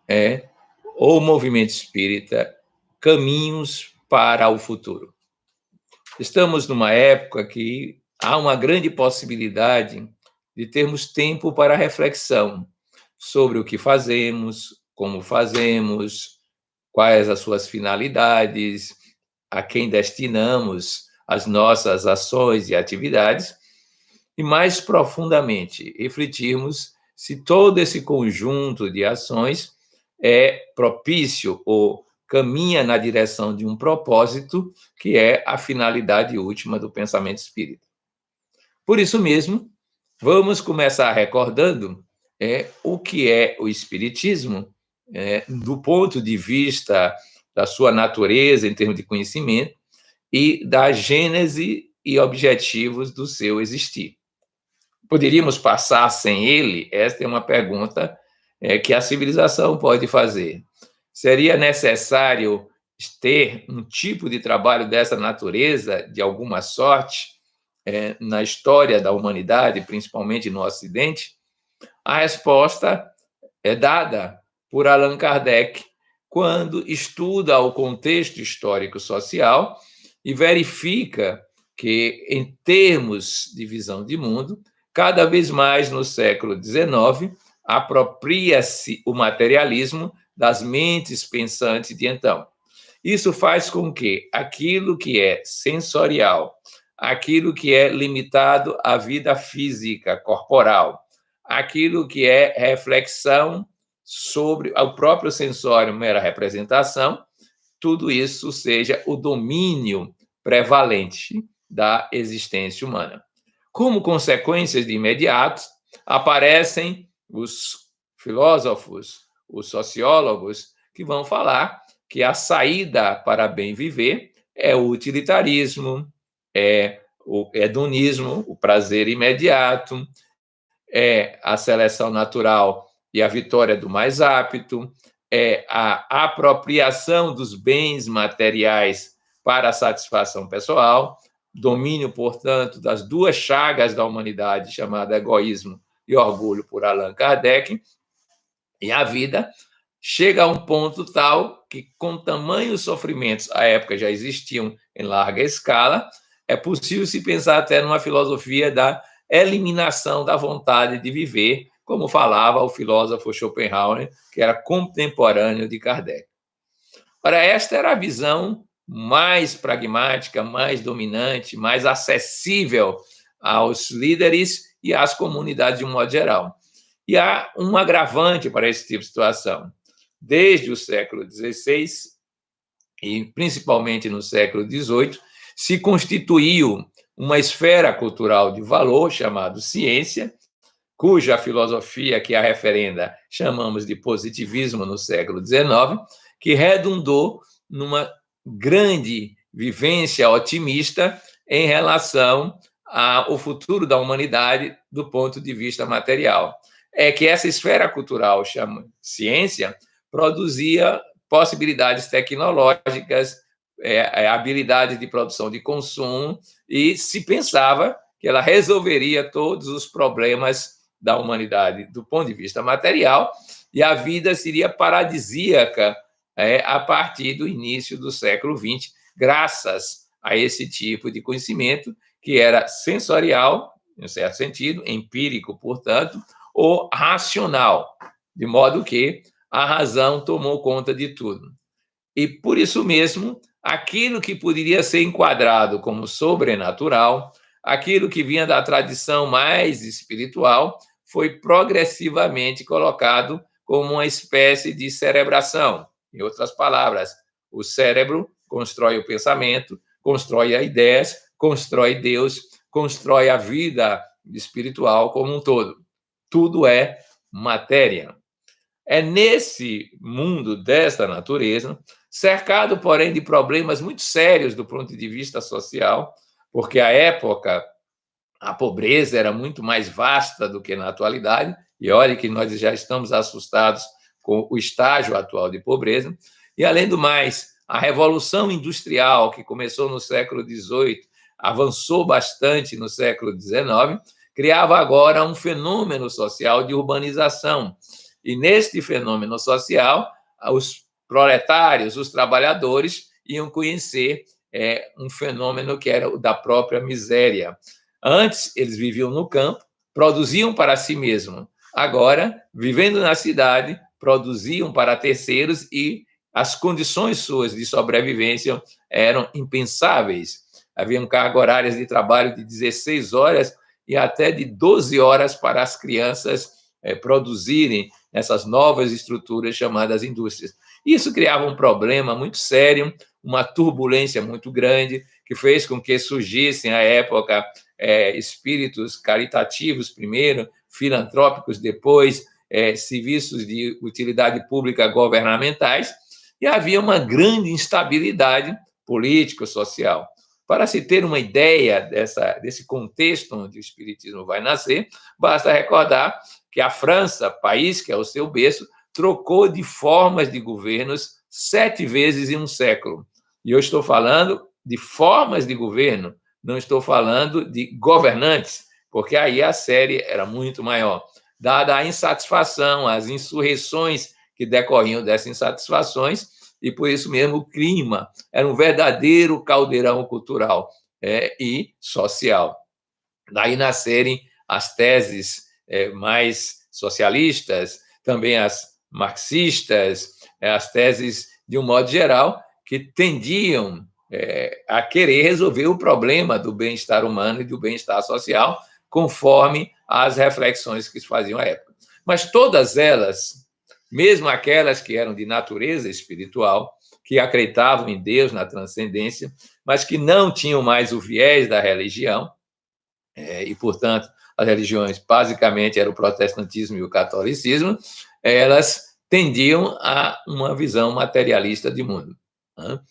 é o movimento espírita Caminhos para o Futuro. Estamos numa época que há uma grande possibilidade de termos tempo para reflexão sobre o que fazemos, como fazemos, quais as suas finalidades, a quem destinamos as nossas ações e atividades, e mais profundamente refletirmos se todo esse conjunto de ações é propício ou caminha na direção de um propósito que é a finalidade última do pensamento espírita. Por isso mesmo, vamos começar recordando o que é o espiritismo do ponto de vista da sua natureza em termos de conhecimento e da gênese e objetivos do seu existir. Poderíamos passar sem ele? Esta é uma pergunta que a civilização pode fazer. Seria necessário ter um tipo de trabalho dessa natureza, de alguma sorte, na história da humanidade, principalmente no Ocidente? A resposta é dada por Allan Kardec quando estuda o contexto histórico-social e verifica que, em termos de visão de mundo, cada vez mais no século XIX, apropria-se o materialismo das mentes pensantes de então. Isso faz com que aquilo que é sensorial, aquilo que é limitado à vida física, corporal, aquilo que é reflexão sobre o próprio sensório, mera representação, tudo isso seja o domínio prevalente da existência humana. Como consequências de imediato, aparecem os filósofos, os sociólogos, que vão falar que a saída para bem viver é o utilitarismo, é o hedonismo, o prazer imediato, é a seleção natural e a vitória do mais apto, é a apropriação dos bens materiais para a satisfação pessoal, domínio, portanto, das duas chagas da humanidade, chamada egoísmo e orgulho, por Allan Kardec, e a vida chega a um ponto tal que, com tamanhos sofrimentos, à época já existiam em larga escala, é possível se pensar até numa filosofia da eliminação da vontade de viver, como falava o filósofo Schopenhauer, que era contemporâneo de Kardec. Ora, esta era a visão mais pragmática, mais dominante, mais acessível aos líderes e às comunidades de um modo geral. E há um agravante para esse tipo de situação. Desde o século XVI, e principalmente no século XVIII, se constituiu uma esfera cultural de valor chamada ciência, cuja filosofia que a referenda chamamos de positivismo no século XIX, que redundou numa grande vivência otimista em relação ao futuro da humanidade do ponto de vista material. É que essa esfera cultural, chama ciência, produzia possibilidades tecnológicas, habilidades de produção de consumo, e se pensava que ela resolveria todos os problemas da humanidade do ponto de vista material, e a vida seria paradisíaca a partir do início do século XX, graças a esse tipo de conhecimento que era sensorial, em certo sentido, empírico, portanto, ou racional, de modo que a razão tomou conta de tudo. E, por isso mesmo, aquilo que poderia ser enquadrado como sobrenatural, aquilo que vinha da tradição mais espiritual, foi progressivamente colocado como uma espécie de cerebração. Em outras palavras, o cérebro constrói o pensamento, constrói as ideias, constrói Deus, constrói a vida espiritual como um todo. Tudo é matéria. É nesse mundo desta natureza, cercado, porém, de problemas muito sérios do ponto de vista social, porque à época a pobreza era muito mais vasta do que na atualidade, e olha que nós já estamos assustados com o estágio atual de pobreza, e além do mais, a Revolução Industrial, que começou no século XVIII, avançou bastante no século XIX, criava agora um fenômeno social de urbanização, E neste fenômeno social, os proletários, os trabalhadores, iam conhecer um fenômeno que era o da própria miséria. Antes, eles viviam no campo, produziam para si mesmos. Agora, vivendo na cidade, produziam para terceiros e as condições suas de sobrevivência eram impensáveis. Haviam cargas horárias de trabalho de 16 horas e até de 12 horas para as crianças produzirem essas novas estruturas chamadas indústrias. Isso criava um problema muito sério, uma turbulência muito grande, que fez com que surgissem, à época, espíritos caritativos primeiro, filantrópicos depois, serviços de utilidade pública governamentais, e havia uma grande instabilidade político-social. Para se ter uma ideia desse contexto onde o espiritismo vai nascer, basta recordar que a França, país que é o seu berço, trocou de formas de governos 7 vezes em um século. E eu estou falando de formas de governo, não estou falando de governantes, porque aí a série era muito maior. Dada a insatisfação, as insurreições que decorriam dessas insatisfações, e por isso mesmo o clima era um verdadeiro caldeirão cultural e social. Daí nascerem as teses mais socialistas, também as marxistas, as teses, de um modo geral, que tendiam a querer resolver o problema do bem-estar humano e do bem-estar social, conforme as reflexões que se faziam à época. Mas todas elas, mesmo aquelas que eram de natureza espiritual, que acreditavam em Deus, na transcendência, mas que não tinham mais o viés da religião, e, portanto, as religiões basicamente eram o protestantismo e o catolicismo, elas tendiam a uma visão materialista de mundo.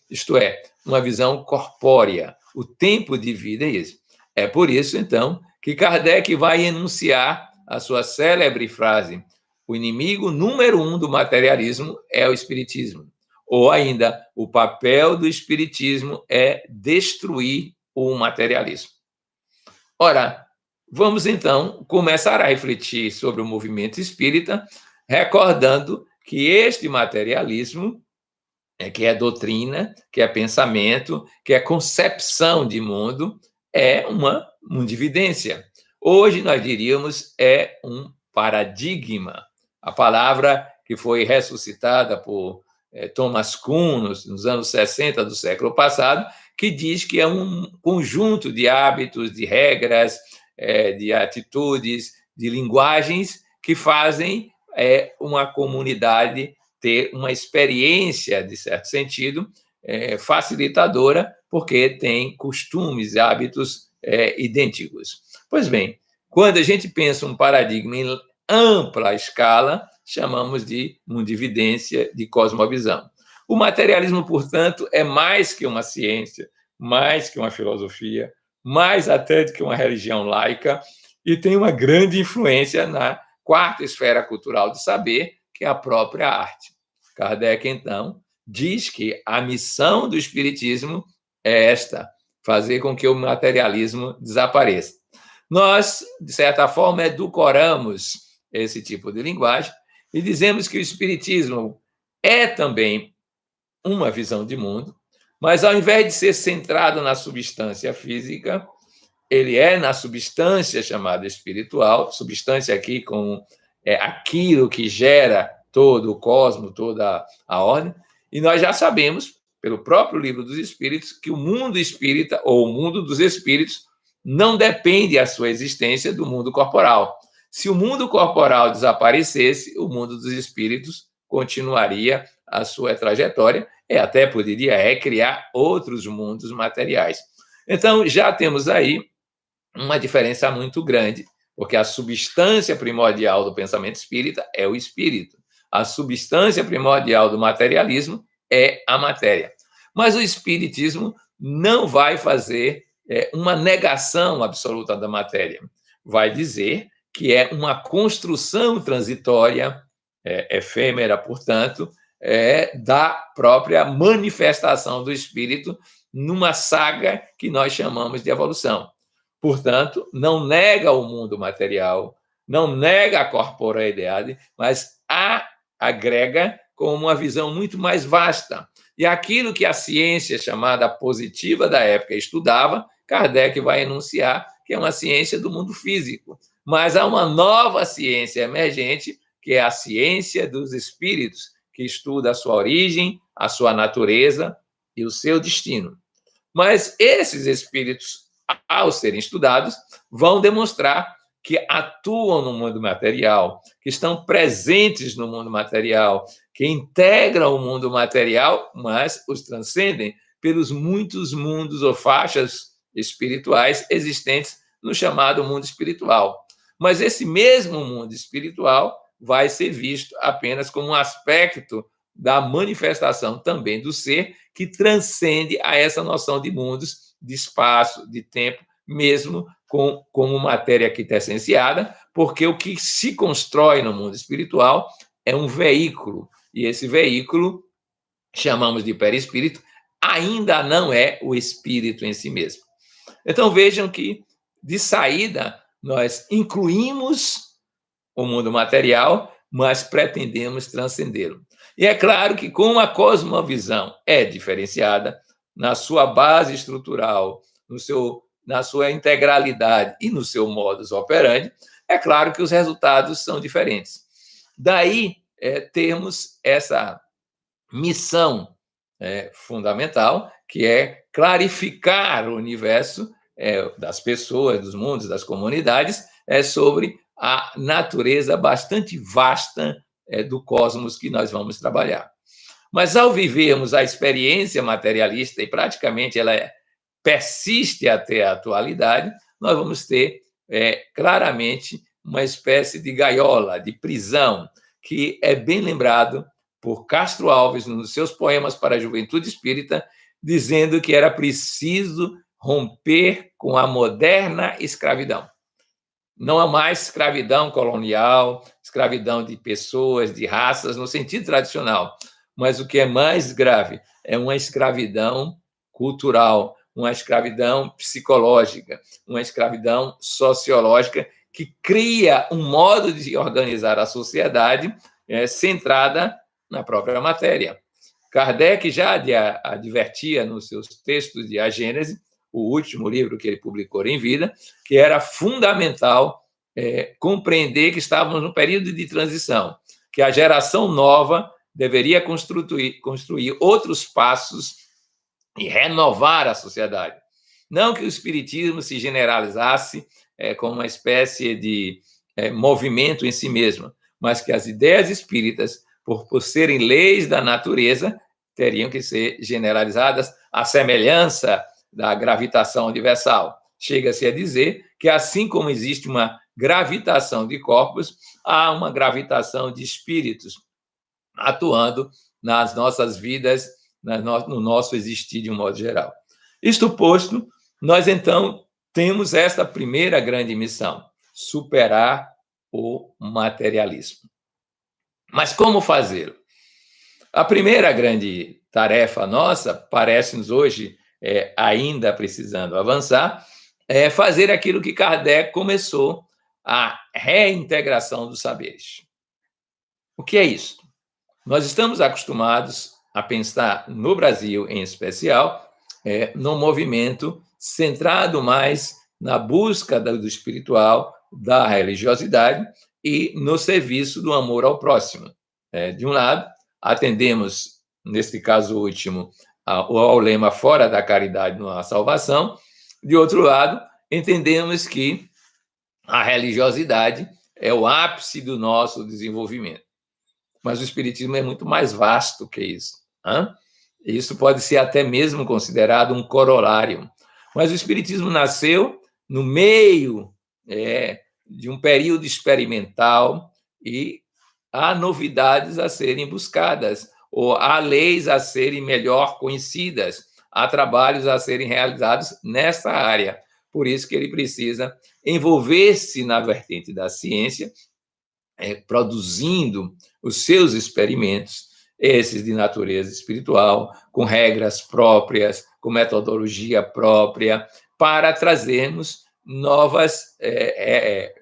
Isto é, uma visão corpórea. O tempo de vida é isso. É por isso, então, que Kardec vai enunciar a sua célebre frase: o inimigo número 1 do materialismo é o espiritismo. Ou ainda, o papel do espiritismo é destruir o materialismo. Ora, vamos então começar a refletir sobre o movimento espírita, recordando que este materialismo, que é doutrina, que é pensamento, que é concepção de mundo, é uma mundividência. Hoje nós diríamos é um paradigma. A palavra que foi ressuscitada por Thomas Kuhn nos anos 60 do século passado, que diz que é um conjunto de hábitos, de regras, de atitudes, de linguagens que fazem uma comunidade ter uma experiência, de certo sentido, facilitadora, porque tem costumes e hábitos idênticos. Pois bem, quando a gente pensa um paradigma em ampla escala, chamamos de mundividência, de cosmovisão. O materialismo, portanto, é mais que uma ciência, mais que uma filosofia, mais até do que uma religião laica, e tem uma grande influência na quarta esfera cultural de saber, que é a própria arte. Kardec, então, diz que a missão do espiritismo é esta: fazer com que o materialismo desapareça. Nós, de certa forma, edulcoramos esse tipo de linguagem e dizemos que o espiritismo é também uma visão de mundo, mas ao invés de ser centrado na substância física, ele é na substância chamada espiritual, substância aqui com aquilo que gera todo o cosmos, toda a ordem, e nós já sabemos, pelo próprio livro dos Espíritos, que o mundo espírita, ou o mundo dos espíritos, não depende a sua existência do mundo corporal. Se o mundo corporal desaparecesse, o mundo dos espíritos continuaria a sua trajetória e até poderia recriar outros mundos materiais. Então, já temos aí uma diferença muito grande, porque a substância primordial do pensamento espírita é o espírito. A substância primordial do materialismo é a matéria. Mas o espiritismo não vai fazer uma negação absoluta da matéria. Vai dizer que é uma construção transitória, efêmera, portanto, da própria manifestação do espírito numa saga que nós chamamos de evolução. Portanto, não nega o mundo material, não nega a corporeidade, mas agrega com uma visão muito mais vasta. E aquilo que a ciência chamada positiva da época estudava, Kardec vai enunciar que é uma ciência do mundo físico. Mas há uma nova ciência emergente, que é a ciência dos espíritos, que estuda a sua origem, a sua natureza e o seu destino. Mas esses espíritos, ao serem estudados, vão demonstrar que atuam no mundo material, que estão presentes no mundo material, que integram o mundo material, mas os transcendem pelos muitos mundos ou faixas espirituais existentes no chamado mundo espiritual. Mas esse mesmo mundo espiritual vai ser visto apenas como um aspecto da manifestação também do ser, que transcende a essa noção de mundos, de espaço, de tempo, mesmo como matéria quintessenciada, porque o que se constrói no mundo espiritual é um veículo, e esse veículo, chamamos de perispírito, ainda não é o espírito em si mesmo. Então vejam que, de saída, nós incluímos o mundo material, mas pretendemos transcendê-lo. E é claro que, como a cosmovisão é diferenciada na sua base estrutural, na sua integralidade e no seu modus operandi, é claro que os resultados são diferentes. Daí, temos essa missão fundamental, que é clarificar o universo das pessoas, dos mundos, das comunidades, sobre a natureza bastante vasta do cosmos que nós vamos trabalhar. Mas, ao vivermos a experiência materialista, e praticamente ela persiste até a atualidade, nós vamos ter claramente uma espécie de gaiola, de prisão, que é bem lembrado por Castro Alves nos seus poemas para a juventude espírita, dizendo que era preciso romper com a moderna escravidão. Não há mais escravidão colonial, escravidão de pessoas, de raças, no sentido tradicional. Mas o que é mais grave é uma escravidão cultural, uma escravidão psicológica, uma escravidão sociológica que cria um modo de organizar a sociedade centrada na própria matéria. Kardec já advertia nos seus textos de A Gênese, o último livro que ele publicou em vida, que era fundamental compreender que estávamos num período de transição, que a geração nova deveria construir outros passos e renovar a sociedade. Não que o espiritismo se generalizasse como uma espécie de movimento em si mesmo, mas que as ideias espíritas, por serem leis da natureza, teriam que ser generalizadas à semelhança da gravitação universal. Chega-se a dizer que, assim como existe uma gravitação de corpos, há uma gravitação de espíritos atuando nas nossas vidas, no nosso existir de um modo geral. Isto posto, nós então temos esta primeira grande missão: superar o materialismo. Mas como fazê-lo? A primeira grande tarefa nossa, parece-nos hoje ainda precisando avançar, é fazer aquilo que Kardec começou, a reintegração dos saberes. O que é isso? Nós estamos acostumados a pensar, no Brasil em especial, num movimento centrado mais na busca do espiritual, da religiosidade e no serviço do amor ao próximo. De um lado, atendemos, neste caso último, ao lema fora da caridade não há salvação. De outro lado, entendemos que a religiosidade é o ápice do nosso desenvolvimento. Mas o espiritismo é muito mais vasto que isso. Isso pode ser até mesmo considerado um corolário. Mas o espiritismo nasceu no meio de um período experimental e há novidades a serem buscadas, ou há leis a serem melhor conhecidas, há trabalhos a serem realizados nessa área. Por isso que ele precisa envolver-se na vertente da ciência, produzindo os seus experimentos, esses de natureza espiritual, com regras próprias, com metodologia própria, para trazermos novas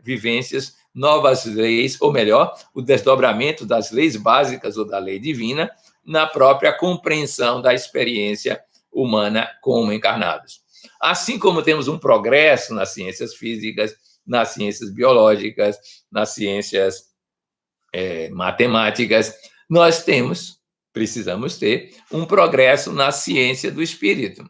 vivências novas leis, ou melhor, o desdobramento das leis básicas ou da lei divina na própria compreensão da experiência humana como encarnados. Assim como temos um progresso nas ciências físicas, nas ciências biológicas, nas ciências matemáticas, nós precisamos ter um progresso na ciência do espírito.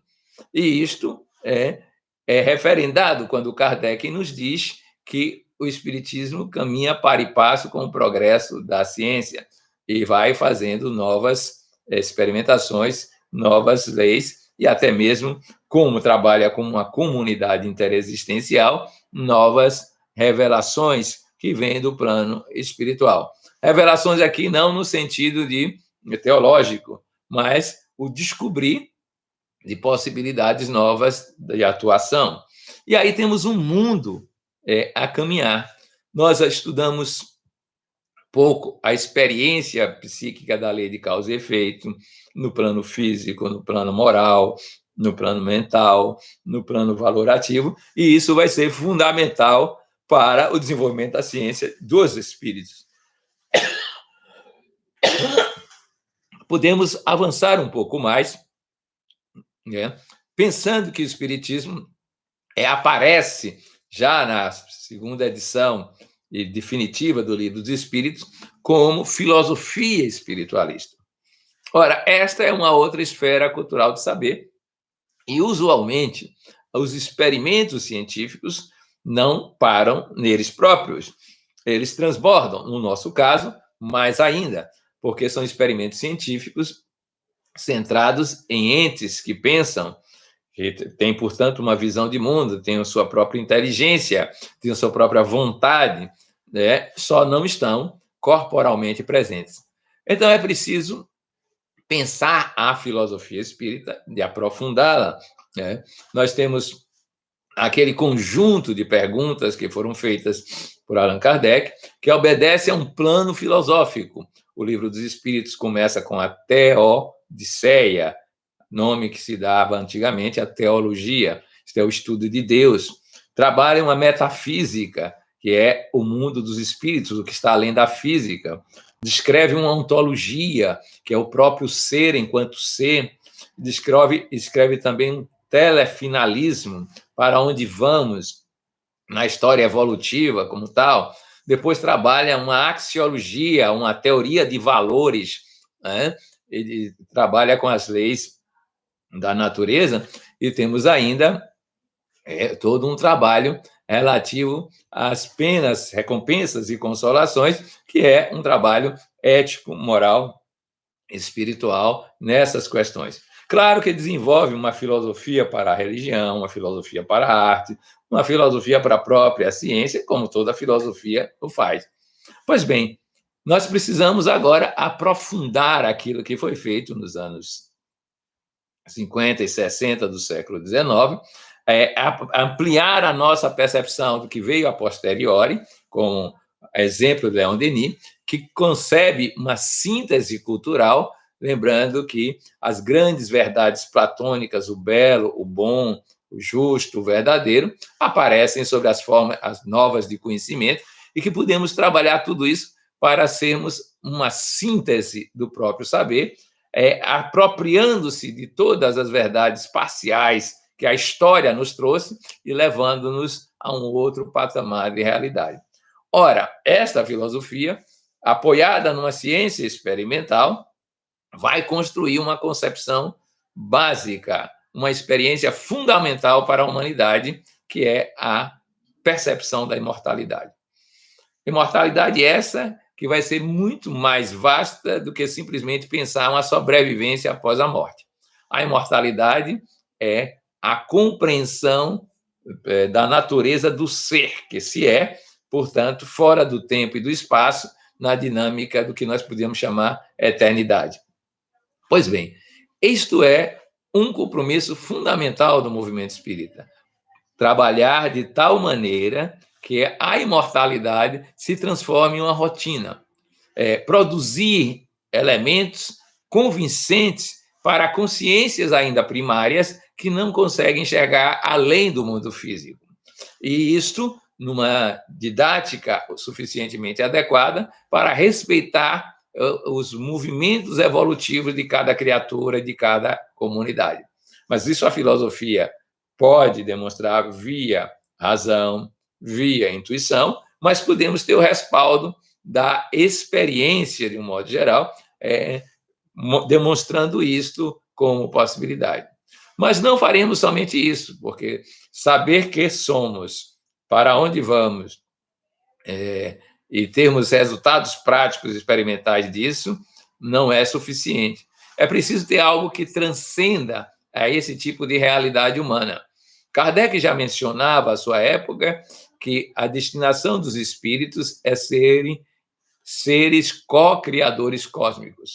E isto é referendado quando Kardec nos diz que o espiritismo caminha para e passo com o progresso da ciência e vai fazendo novas experimentações, novas leis e até mesmo, como trabalha com uma comunidade interexistencial, novas revelações que vêm do plano espiritual. Revelações aqui não no sentido de teológico, mas o descobrir de possibilidades novas de atuação. E aí temos um mundo a caminhar. Nós estudamos pouco a experiência psíquica da lei de causa e efeito no plano físico, no plano moral, no plano mental, no plano valorativo, e isso vai ser fundamental para o desenvolvimento da ciência dos espíritos. Podemos avançar um pouco mais, pensando que o espiritismo aparece já na segunda edição e definitiva do Livro dos Espíritos como filosofia espiritualista. Ora, esta é uma outra esfera cultural de saber e, usualmente, os experimentos científicos não param neles próprios. Eles transbordam, no nosso caso, mais ainda, porque são experimentos científicos centrados em entes que pensam, que têm, portanto, uma visão de mundo, têm a sua própria inteligência, têm a sua própria vontade, só não estão corporalmente presentes. Então, é preciso pensar a filosofia espírita, de aprofundá-la. Nós temos aquele conjunto de perguntas que foram feitas por Allan Kardec, que obedece a um plano filosófico. O Livro dos Espíritos começa com a Teodiceia, nome que se dava antigamente à teologia, isto é o estudo de Deus. Trabalha uma metafísica, que é o mundo dos espíritos, o que está além da física. Descreve uma ontologia, que é o próprio ser enquanto ser. Escreve também um telefinalismo, para onde vamos na história evolutiva como tal. Depois trabalha uma axiologia, uma teoria de valores, Ele trabalha com as leis da natureza, e temos ainda todo um trabalho relativo às penas, recompensas e consolações, que é um trabalho ético, moral, espiritual nessas questões. Claro que desenvolve uma filosofia para a religião, uma filosofia para a arte, uma filosofia para a própria ciência, como toda filosofia o faz. Pois bem, nós precisamos agora aprofundar aquilo que foi feito nos anos 50 e 60 do século XIX, ampliar a nossa percepção do que veio a posteriori, com exemplo de Leon Denis, que concebe uma síntese cultural, lembrando que as grandes verdades platônicas, o belo, o bom, o justo, o verdadeiro, aparecem sobre as formas as novas de conhecimento, e que podemos trabalhar tudo isso para sermos uma síntese do próprio saber, apropriando-se de todas as verdades parciais que a história nos trouxe e levando-nos a um outro patamar de realidade. Ora, esta filosofia, apoiada numa ciência experimental, vai construir uma concepção básica, uma experiência fundamental para a humanidade, que é a percepção da imortalidade. Imortalidade essa que vai ser muito mais vasta do que simplesmente pensar uma sobrevivência após a morte. A imortalidade é a compreensão da natureza do ser, que se é, portanto, fora do tempo e do espaço, na dinâmica do que nós podemos chamar eternidade. Pois bem, isto é um compromisso fundamental do movimento espírita. Trabalhar de tal maneira que a imortalidade se transforme em uma rotina. Produzir elementos convincentes para consciências ainda primárias que não conseguem enxergar além do mundo físico. E isto numa didática suficientemente adequada para respeitar os movimentos evolutivos de cada criatura, de cada comunidade. Mas isso a filosofia pode demonstrar via razão, via intuição, mas podemos ter o respaldo da experiência, de um modo geral, demonstrando isto como possibilidade. Mas não faremos somente isso, porque saber que somos, para onde vamos, e termos resultados práticos experimentais disso, não é suficiente. É preciso ter algo que transcenda a esse tipo de realidade humana. Kardec já mencionava, à sua época, que a destinação dos espíritos é serem seres co-criadores cósmicos.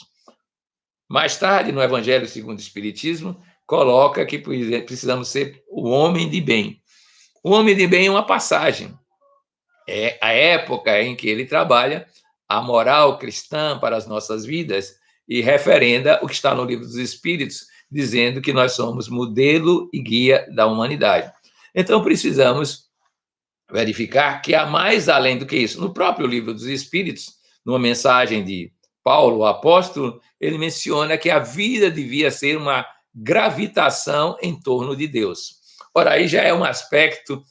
Mais tarde, no Evangelho segundo o Espiritismo, coloca que precisamos ser o homem de bem. O homem de bem é uma passagem. É a época em que ele trabalha a moral cristã para as nossas vidas e referenda o que está no Livro dos Espíritos, dizendo que nós somos modelo e guia da humanidade. Então, precisamos verificar que há mais além do que isso. No próprio Livro dos Espíritos, numa mensagem de Paulo, o apóstolo, ele menciona que a vida devia ser uma gravitação em torno de Deus. Ora, aí já é um aspecto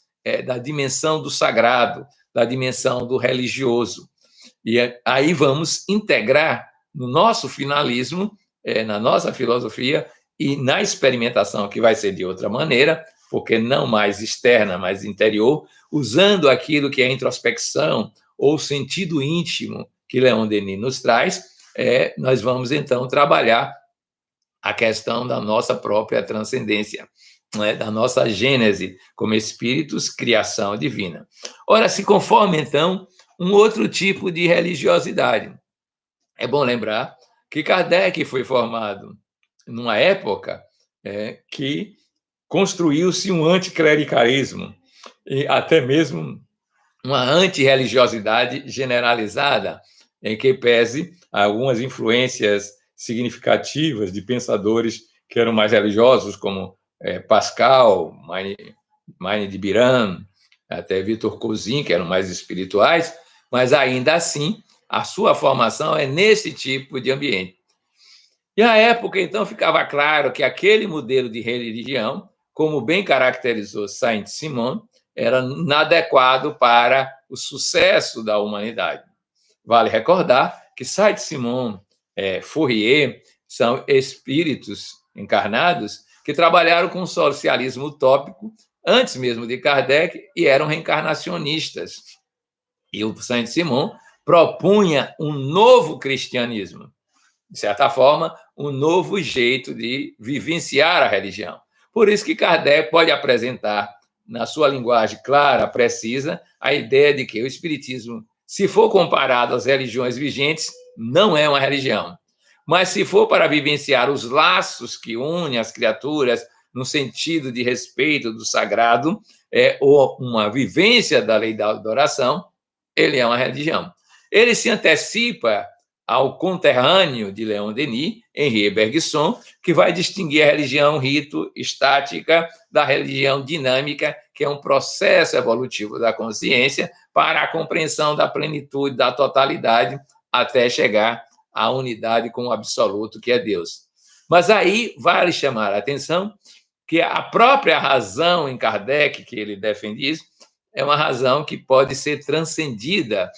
da dimensão do sagrado, da dimensão do religioso. E aí vamos integrar no nosso finalismo, na nossa filosofia e na experimentação, que vai ser de outra maneira, porque não mais externa, mas interior, usando aquilo que é introspecção ou sentido íntimo que Leon Denis nos traz, nós vamos então trabalhar a questão da nossa própria transcendência, da nossa gênese como espíritos, criação divina. Ora, se conforma então um outro tipo de religiosidade. É bom lembrar que Kardec foi formado numa época que construiu-se um anticlericalismo e até mesmo uma antirreligiosidade generalizada, em que pese algumas influências significativas de pensadores que eram mais religiosos, como Pascal, Maine de Biran, até Victor Cousin, que eram mais espirituais, mas ainda assim a sua formação é nesse tipo de ambiente. E à época, então, ficava claro que aquele modelo de religião, como bem caracterizou Saint-Simon, era inadequado para o sucesso da humanidade. Vale recordar que Saint-Simon, Fourier, são espíritos encarnados que trabalharam com o socialismo utópico antes mesmo de Kardec e eram reencarnacionistas. E o Saint-Simon propunha um novo cristianismo, de certa forma, um novo jeito de vivenciar a religião. Por isso que Kardec pode apresentar, na sua linguagem clara, precisa, a ideia de que o espiritismo, se for comparado às religiões vigentes, não é uma religião. Mas se for para vivenciar os laços que unem as criaturas no sentido de respeito do sagrado, ou uma vivência da lei da adoração, ele é uma religião. Ele se antecipa ao conterrâneo de Leon Denis, Henri Bergson, que vai distinguir a religião rito estática da religião dinâmica, que é um processo evolutivo da consciência para a compreensão da plenitude, da totalidade, até chegar à unidade com o absoluto, que é Deus. Mas aí vale chamar a atenção que a própria razão em Kardec, que ele defende isso, é uma razão que pode ser transcendida.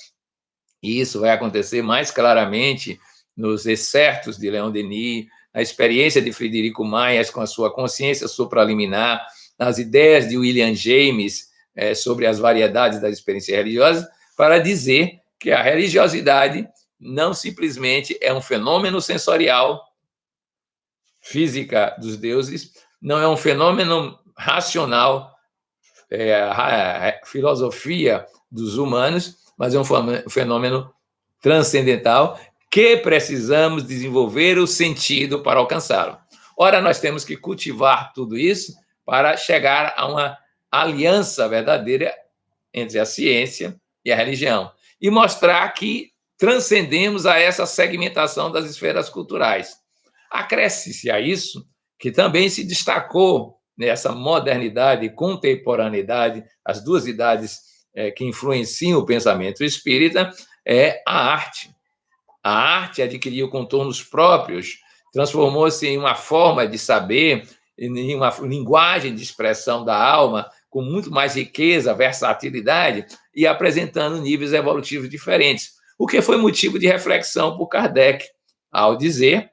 E isso vai acontecer mais claramente nos excertos de Leon Denis, na experiência de Frederico Myers com a sua consciência supraliminar, nas ideias de William James sobre as variedades das experiências religiosas, para dizer que a religiosidade não simplesmente é um fenômeno sensorial, física dos deuses, não é um fenômeno racional, a filosofia dos humanos, mas é um fenômeno transcendental que precisamos desenvolver o sentido para alcançá-lo. Ora, nós temos que cultivar tudo isso para chegar a uma aliança verdadeira entre a ciência e a religião e mostrar que transcendemos a essa segmentação das esferas culturais. Acresce-se a isso que também se destacou nessa modernidade e contemporaneidade, as duas idades que influenciam o pensamento espírita é a arte. A arte adquiriu contornos próprios, transformou-se em uma forma de saber, em uma linguagem de expressão da alma, com muito mais riqueza, versatilidade, e apresentando níveis evolutivos diferentes, o que foi motivo de reflexão por Kardec, ao dizer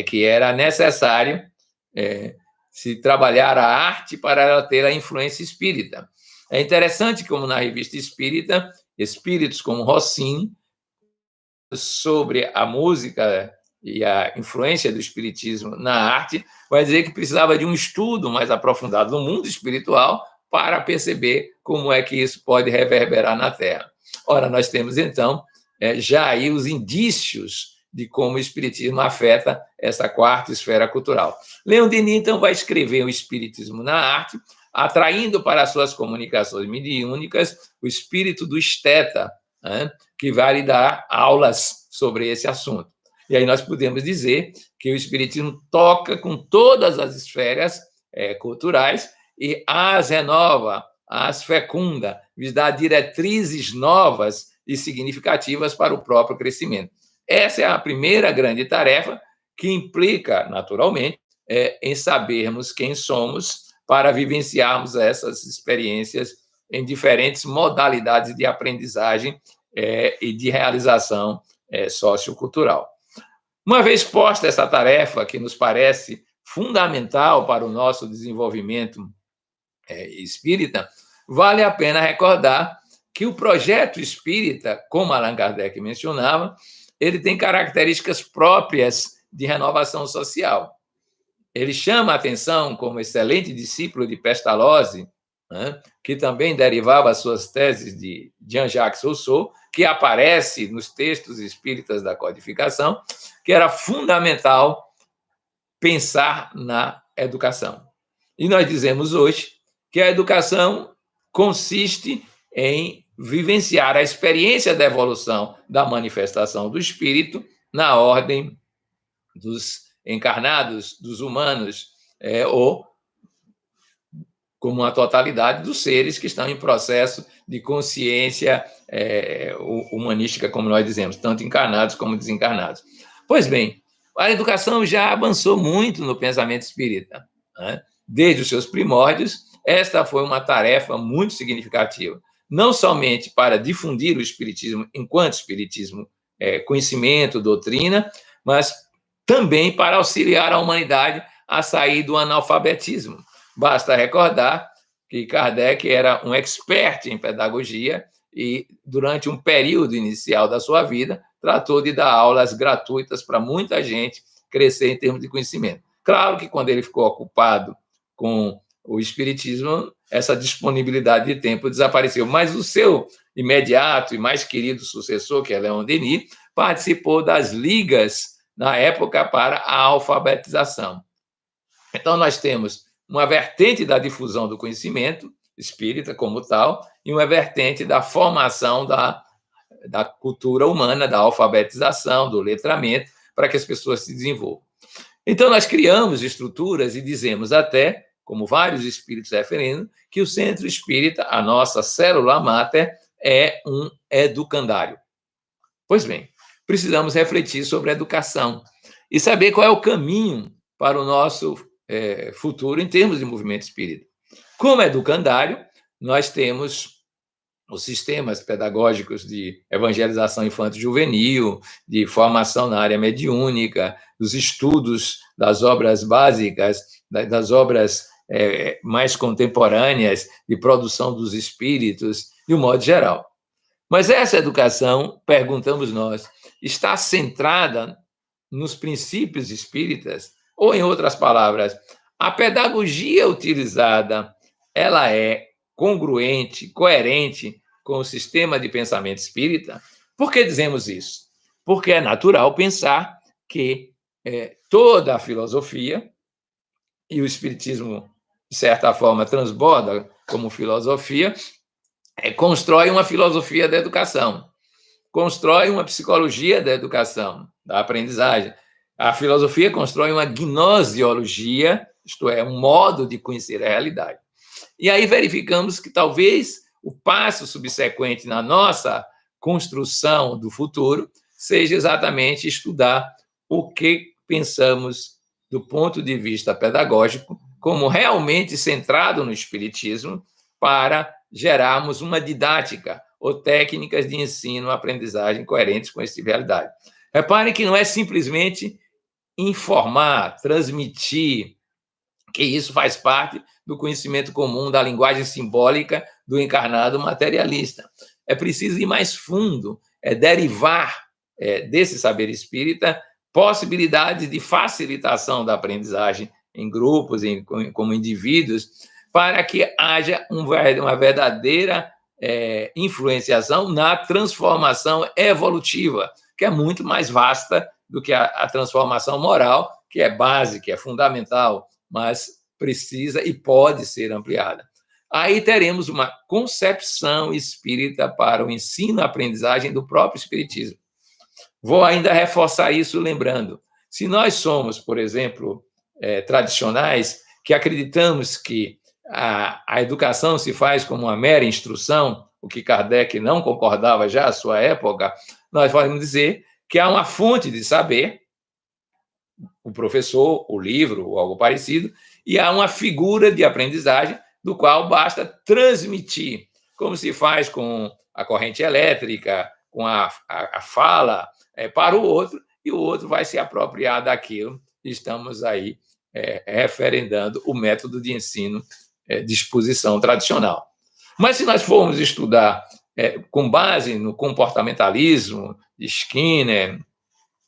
que era necessário se trabalhar a arte para ela ter a influência espírita. É interessante como na Revista Espírita, espíritos como Rossini, sobre a música e a influência do espiritismo na arte, vai dizer que precisava de um estudo mais aprofundado no mundo espiritual para perceber como é que isso pode reverberar na Terra. Ora, nós temos, então, já aí os indícios de como o espiritismo afeta essa quarta esfera cultural. Leon Denis, então, vai escrever o espiritismo na arte, atraindo para suas comunicações mediúnicas o espírito do esteta, né, que vai lhe dar aulas sobre esse assunto. E aí nós podemos dizer que o espiritismo toca com todas as esferas culturais e as renova, as fecunda, lhes dá diretrizes novas e significativas para o próprio crescimento. Essa é a primeira grande tarefa, que implica, naturalmente, em sabermos quem somos para vivenciarmos essas experiências em diferentes modalidades de aprendizagem e de realização sociocultural. Uma vez posta essa tarefa, que nos parece fundamental para o nosso desenvolvimento espírita, vale a pena recordar que o projeto espírita, como Allan Kardec mencionava, ele tem características próprias de renovação social. Ele chama a atenção como excelente discípulo de Pestalozzi, né, que também derivava suas teses de Jean-Jacques Rousseau, que aparece nos textos espíritas da codificação, que era fundamental pensar na educação. E nós dizemos hoje que a educação consiste em vivenciar a experiência da evolução da manifestação do espírito na ordem dos encarnados, dos humanos, ou como a totalidade dos seres que estão em processo de consciência humanística, como nós dizemos, tanto encarnados como desencarnados. Pois bem, a educação já avançou muito no pensamento espírita, né? Desde os seus primórdios, esta foi uma tarefa muito significativa, não somente para difundir o espiritismo enquanto espiritismo, conhecimento, doutrina, mas também para auxiliar a humanidade a sair do analfabetismo. Basta recordar que Kardec era um expert em pedagogia e, durante um período inicial da sua vida, tratou de dar aulas gratuitas para muita gente crescer em termos de conhecimento. Claro que, quando ele ficou ocupado com o espiritismo, essa disponibilidade de tempo desapareceu, mas o seu imediato e mais querido sucessor, que é Leon Denis, participou das ligas na época para a alfabetização. Então, nós temos uma vertente da difusão do conhecimento espírita como tal e uma vertente da formação da cultura humana, da alfabetização, do letramento, para que as pessoas se desenvolvam. Então, nós criamos estruturas e dizemos até, como vários espíritos referendo, que o centro espírita, a nossa célula máter, é um educandário. Pois bem, precisamos refletir sobre a educação e saber qual é o caminho para o nosso futuro em termos de movimento espírita. Como educandário, nós temos os sistemas pedagógicos de evangelização infanto-juvenil, de formação na área mediúnica, dos estudos das obras básicas, das obras mais contemporâneas de produção dos espíritos, de um modo geral. Mas essa educação, perguntamos nós, está centrada nos princípios espíritas? Ou, em outras palavras, a pedagogia utilizada, ela é congruente, coerente com o sistema de pensamento espírita? Por que dizemos isso? Porque é natural pensar que toda a filosofia, e o espiritismo, de certa forma, transborda como filosofia, constrói uma filosofia da educação, constrói uma psicologia da educação, da aprendizagem. A filosofia constrói uma gnosiologia, isto é, um modo de conhecer a realidade. E aí verificamos que talvez o passo subsequente na nossa construção do futuro seja exatamente estudar o que pensamos do ponto de vista pedagógico, como realmente centrado no Espiritismo, para gerarmos uma didática ou técnicas de ensino-aprendizagem coerentes com essa realidade. Repare que não é simplesmente informar, transmitir, que isso faz parte do conhecimento comum da linguagem simbólica do encarnado materialista. É preciso ir mais fundo, derivar desse saber espírita possibilidades de facilitação da aprendizagem em grupos, como indivíduos, para que haja uma verdadeira influenciação na transformação evolutiva, que é muito mais vasta do que a transformação moral, que é base, que é fundamental, mas precisa e pode ser ampliada. Aí teremos uma concepção espírita para o ensino-aprendizagem do próprio espiritismo. Vou ainda reforçar isso lembrando, se nós somos, por exemplo, tradicionais, que acreditamos que a educação se faz como uma mera instrução, o que Kardec não concordava já à sua época, nós podemos dizer que há uma fonte de saber, o professor, o livro, ou algo parecido, e há uma figura de aprendizagem do qual basta transmitir, como se faz com a corrente elétrica, com a fala, para o outro, e o outro vai se apropriar daquilo. Estamos aí referendando o método de ensino de exposição tradicional. Mas se nós formos estudar com base no comportamentalismo de Skinner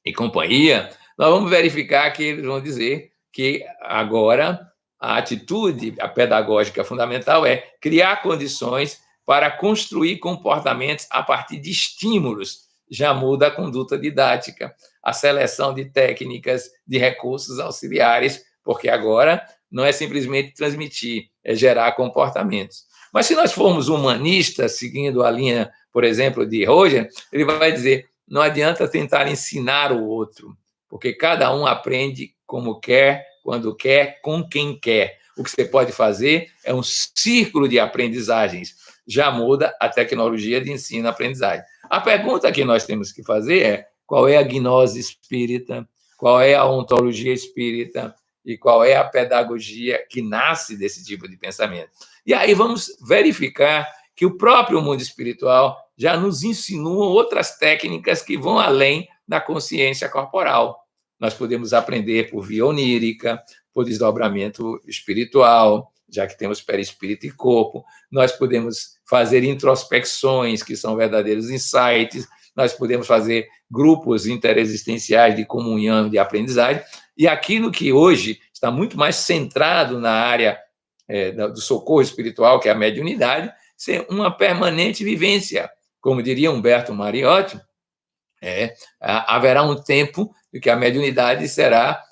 e companhia, nós vamos verificar que eles vão dizer que agora a atitude pedagógica fundamental é criar condições para construir comportamentos a partir de estímulos. Já muda a conduta didática, a seleção de técnicas, de recursos auxiliares, porque agora não é simplesmente transmitir, é gerar comportamentos. Mas se nós formos humanistas, seguindo a linha, por exemplo, de Roger, ele vai dizer, não adianta tentar ensinar o outro, porque cada um aprende como quer, quando quer, com quem quer. O que você pode fazer é um círculo de aprendizagens. Já muda a tecnologia de ensino-aprendizagem. A pergunta que nós temos que fazer é qual é a gnose espírita, qual é a ontologia espírita e qual é a pedagogia que nasce desse tipo de pensamento. E aí vamos verificar que o próprio mundo espiritual já nos insinua outras técnicas que vão além da consciência corporal. Nós podemos aprender por via onírica, por desdobramento espiritual, já que temos perispírito e corpo. Nós podemos fazer introspecções, que são verdadeiros insights. Nós podemos fazer grupos interexistenciais de comunhão, de aprendizagem. E aquilo que hoje está muito mais centrado na área do socorro espiritual, que é a mediunidade, ser uma permanente vivência. Como diria Humberto Mariotti, haverá um tempo em que a mediunidade será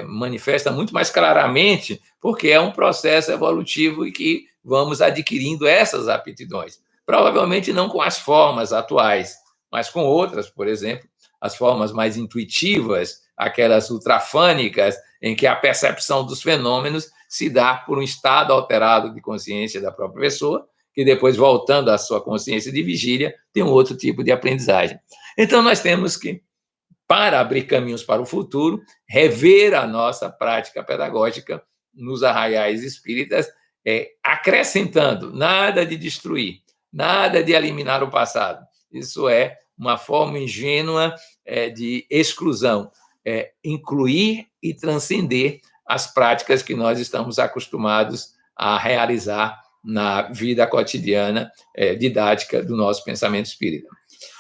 manifesta muito mais claramente, porque é um processo evolutivo e que vamos adquirindo essas aptidões. Provavelmente não com as formas atuais, mas com outras, por exemplo, as formas mais intuitivas, aquelas ultrafânicas, em que a percepção dos fenômenos se dá por um estado alterado de consciência da própria pessoa, que depois, voltando à sua consciência de vigília, tem um outro tipo de aprendizagem. Então, nós temos que, para abrir caminhos para o futuro, rever a nossa prática pedagógica nos arraiais espíritas, acrescentando nada de destruir, nada de eliminar o passado. Isso é uma forma ingênua de exclusão, incluir e transcender as práticas que nós estamos acostumados a realizar na vida cotidiana didática do nosso pensamento espírita.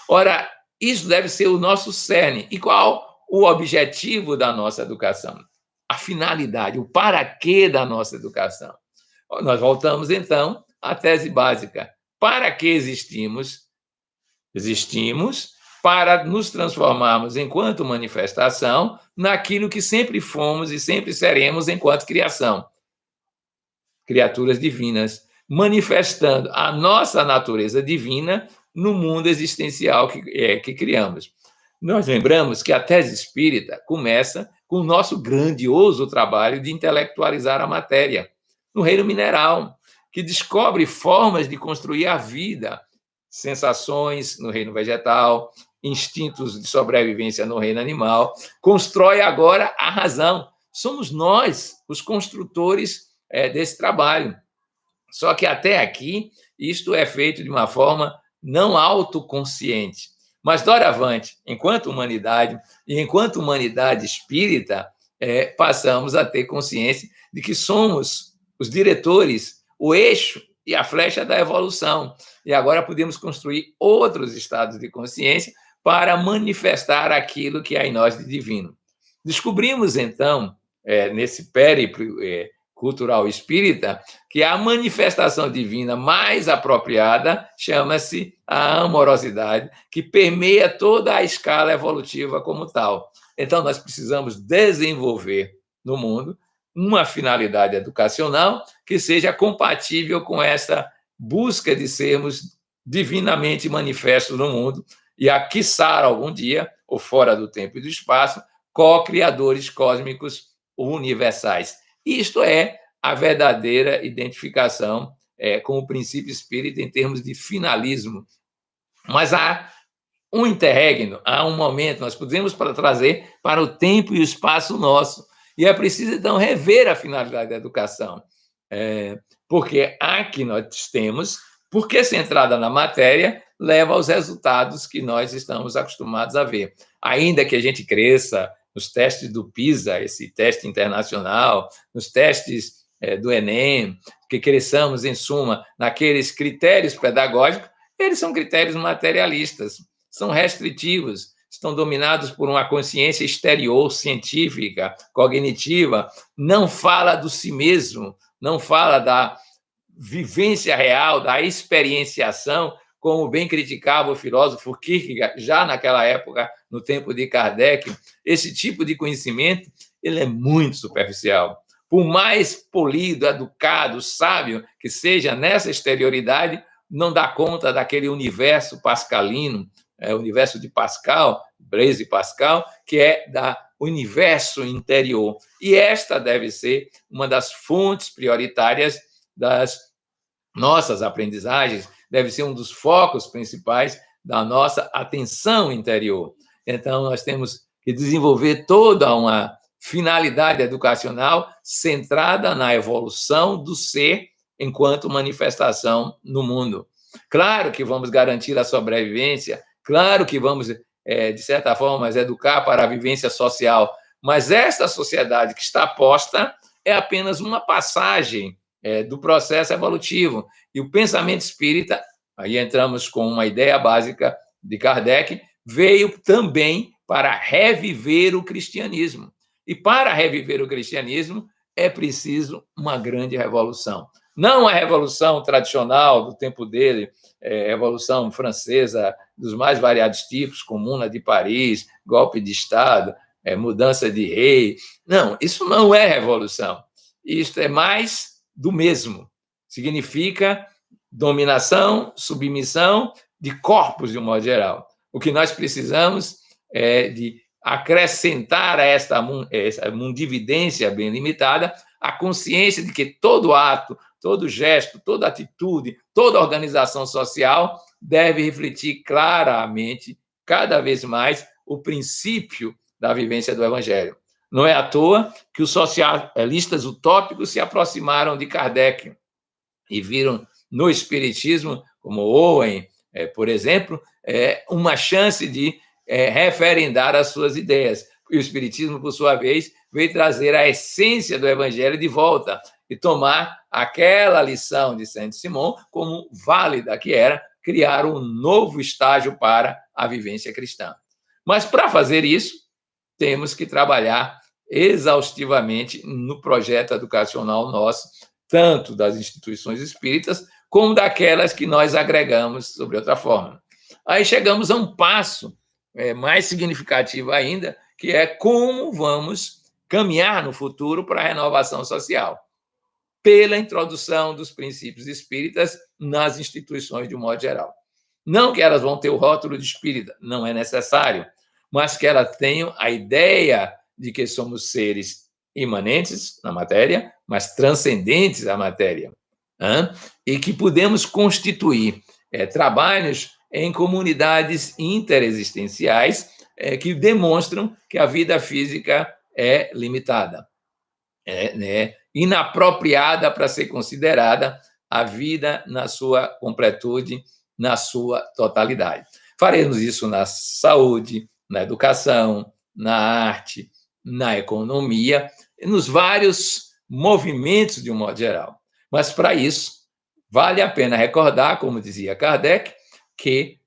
Ora, isso deve ser o nosso cerne. E qual o objetivo da nossa educação? A finalidade, o para quê da nossa educação. Nós voltamos, então, à tese básica. Para que existimos? Existimos para nos transformarmos enquanto manifestação naquilo que sempre fomos e sempre seremos enquanto criação. Criaturas divinas, manifestando a nossa natureza divina no mundo existencial que criamos. Nós lembramos que a tese espírita começa com o nosso grandioso trabalho de intelectualizar a matéria. No reino mineral, que descobre formas de construir a vida, sensações no reino vegetal, instintos de sobrevivência no reino animal, constrói agora a razão. Somos nós os construtores desse trabalho. Só que até aqui, isto é feito de uma forma não autoconsciente. Mas, doravante, enquanto humanidade e enquanto humanidade espírita, passamos a ter consciência de que somos os diretores, o eixo e a flecha da evolução. E agora podemos construir outros estados de consciência para manifestar aquilo que há em nós de divino. Descobrimos, então, nesse périplo cultural espírita, que a manifestação divina mais apropriada chama-se a amorosidade, que permeia toda a escala evolutiva como tal. Então, nós precisamos desenvolver no mundo uma finalidade educacional que seja compatível com essa busca de sermos divinamente manifestos no mundo e, a quiçá algum dia, ou fora do tempo e do espaço, co-criadores cósmicos universais. Isto é a verdadeira identificação com o princípio espírita em termos de finalismo. Mas há um interregno, há um momento, nós podemos trazer para o tempo e o espaço nosso. E é preciso, então, rever a finalidade da educação. Porque a que nós temos, porque centrada na matéria, leva aos resultados que nós estamos acostumados a ver. Ainda que a gente cresça nos testes do PISA, esse teste internacional, nos testes do Enem, que cresçamos, em suma, naqueles critérios pedagógicos, eles são critérios materialistas, são restritivos, estão dominados por uma consciência exterior, científica, cognitiva, não fala do si mesmo, não fala da vivência real, da experienciação, como bem criticava o filósofo Kierkegaard, já naquela época, no tempo de Kardec. Esse tipo de conhecimento ele é muito superficial. Por mais polido, educado, sábio que seja nessa exterioridade, não dá conta daquele universo pascalino, o universo de Pascal, Blaise Pascal, que é da universo interior. E esta deve ser uma das fontes prioritárias das nossas aprendizagens, deve ser um dos focos principais da nossa atenção interior. Então, nós temos que desenvolver toda uma finalidade educacional centrada na evolução do ser enquanto manifestação no mundo. Claro que vamos garantir a sobrevivência, claro que vamos, de certa forma, educar para a vivência social, mas esta sociedade que está posta é apenas uma passagem do processo evolutivo. E o pensamento espírita, aí entramos com uma ideia básica de Kardec, veio também para reviver o cristianismo. E para reviver o cristianismo é preciso uma grande revolução. Não a revolução tradicional do tempo dele, revolução francesa dos mais variados tipos, Comuna de Paris, golpe de Estado, mudança de rei. Não, isso não é revolução. Isto é mais do mesmo. Significa dominação, submissão de corpos, de um modo geral. O que nós precisamos é de acrescentar a essa mundividência bem limitada a consciência de que todo ato, todo gesto, toda atitude, toda organização social deve refletir claramente, cada vez mais, o princípio da vivência do Evangelho. Não é à toa que os socialistas utópicos se aproximaram de Kardec e viram no Espiritismo, como Owen, por exemplo, uma chance de referendar as suas ideias. E o Espiritismo, por sua vez, veio trazer a essência do Evangelho de volta e tomar aquela lição de Saint-Simon como válida, que era criar um novo estágio para a vivência cristã. Mas, para fazer isso, temos que trabalhar exaustivamente no projeto educacional nosso, tanto das instituições espíritas, como daquelas que nós agregamos sobre outra forma. Aí chegamos a um passo mais significativo ainda, que é como vamos caminhar no futuro para a renovação social, pela introdução dos princípios espíritas nas instituições de um modo geral. Não que elas vão ter o rótulo de espírita, não é necessário, mas que elas tenham a ideia de que somos seres imanentes na matéria, mas transcendentes à matéria. e que podemos constituir trabalhos em comunidades interexistenciais que demonstram que a vida física é limitada, né, inapropriada para ser considerada a vida na sua completude, na sua totalidade. Faremos isso na saúde, na educação, na arte, na economia, nos vários movimentos de um modo geral. Mas, para isso, vale a pena recordar, como dizia Kardec, que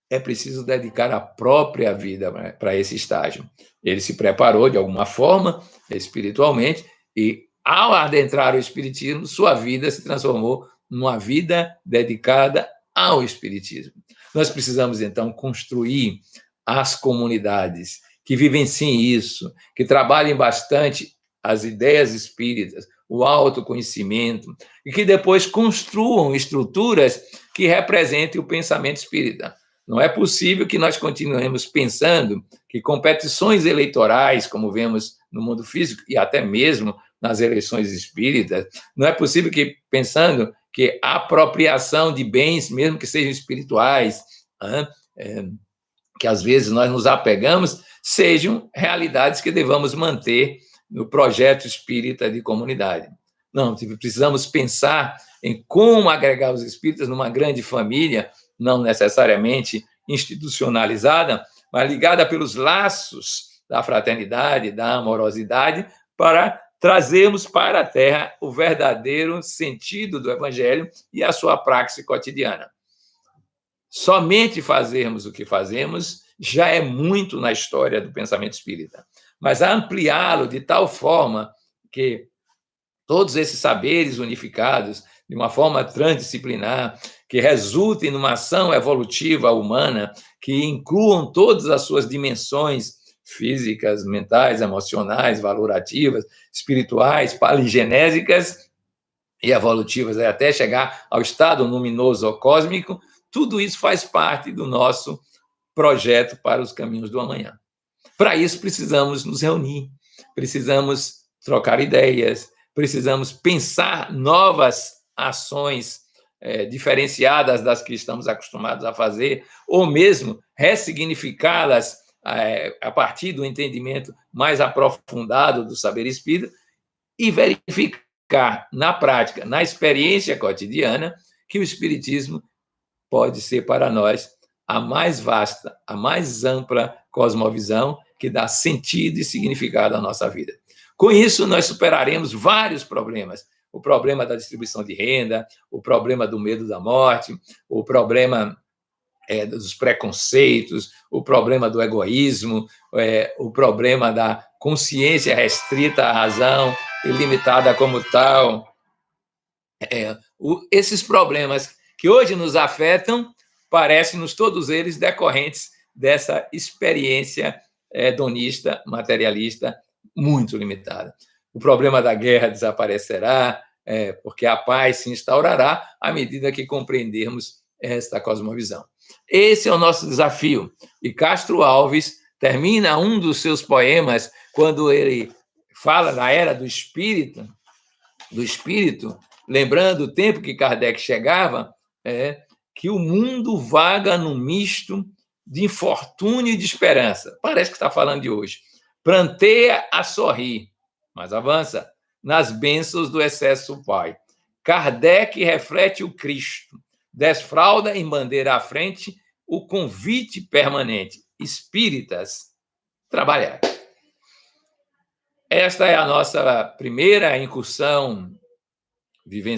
é preciso dedicar a própria vida para esse estágio. Ele se preparou de alguma forma, espiritualmente, e ao adentrar o espiritismo, sua vida se transformou numa vida dedicada ao espiritismo. Nós precisamos, então, construir as comunidades que vivenciem isso, que trabalhem bastante as ideias espíritas, o autoconhecimento, e que depois construam estruturas que representem o pensamento espírita. Não é possível que nós continuemos pensando que competições eleitorais, como vemos no mundo físico e até mesmo nas eleições espíritas, não é possível que pensando que a apropriação de bens, mesmo que sejam espirituais, que às vezes nós nos apegamos, sejam realidades que devamos manter no projeto espírita de comunidade. Não, precisamos pensar em como agregar os espíritas numa grande família, não necessariamente institucionalizada, mas ligada pelos laços da fraternidade, da amorosidade, para trazermos para a Terra o verdadeiro sentido do Evangelho e a sua praxe cotidiana. Somente fazermos o que fazemos já é muito na história do pensamento espírita, mas ampliá-lo de tal forma que todos esses saberes unificados, de uma forma transdisciplinar, que resultem numa ação evolutiva humana, que incluam todas as suas dimensões físicas, mentais, emocionais, valorativas, espirituais, paligenésicas e evolutivas, até chegar ao estado luminoso ou cósmico, tudo isso faz parte do nosso projeto para os caminhos do amanhã. Para isso, precisamos nos reunir, precisamos trocar ideias, precisamos pensar novas ações diferenciadas das que estamos acostumados a fazer, ou mesmo ressignificá-las a partir do entendimento mais aprofundado do saber espírita e verificar na prática, na experiência cotidiana, que o espiritismo pode ser para nós a mais vasta, a mais ampla cosmovisão que dá sentido e significado à nossa vida. Com isso, nós superaremos vários problemas. O problema da distribuição de renda, o problema do medo da morte, o problema dos preconceitos, o problema do egoísmo, o problema da consciência restrita à razão e limitada como tal. Esses problemas que hoje nos afetam, parecem-nos todos eles decorrentes dessa experiência hedonista, materialista, muito limitada. O problema da guerra desaparecerá, porque a paz se instaurará à medida que compreendermos esta cosmovisão. Esse é o nosso desafio. E Castro Alves termina um dos seus poemas quando ele fala da era do espírito, lembrando o tempo que Kardec chegava, que o mundo vaga num misto de infortúnio e de esperança. Parece que está falando de hoje. Pranteia a sorrir, mas avança nas bênçãos do excesso Pai. Kardec reflete o Cristo, desfralda em bandeira à frente o convite permanente. Espíritas, trabalhar. Esta é a nossa primeira incursão vivencial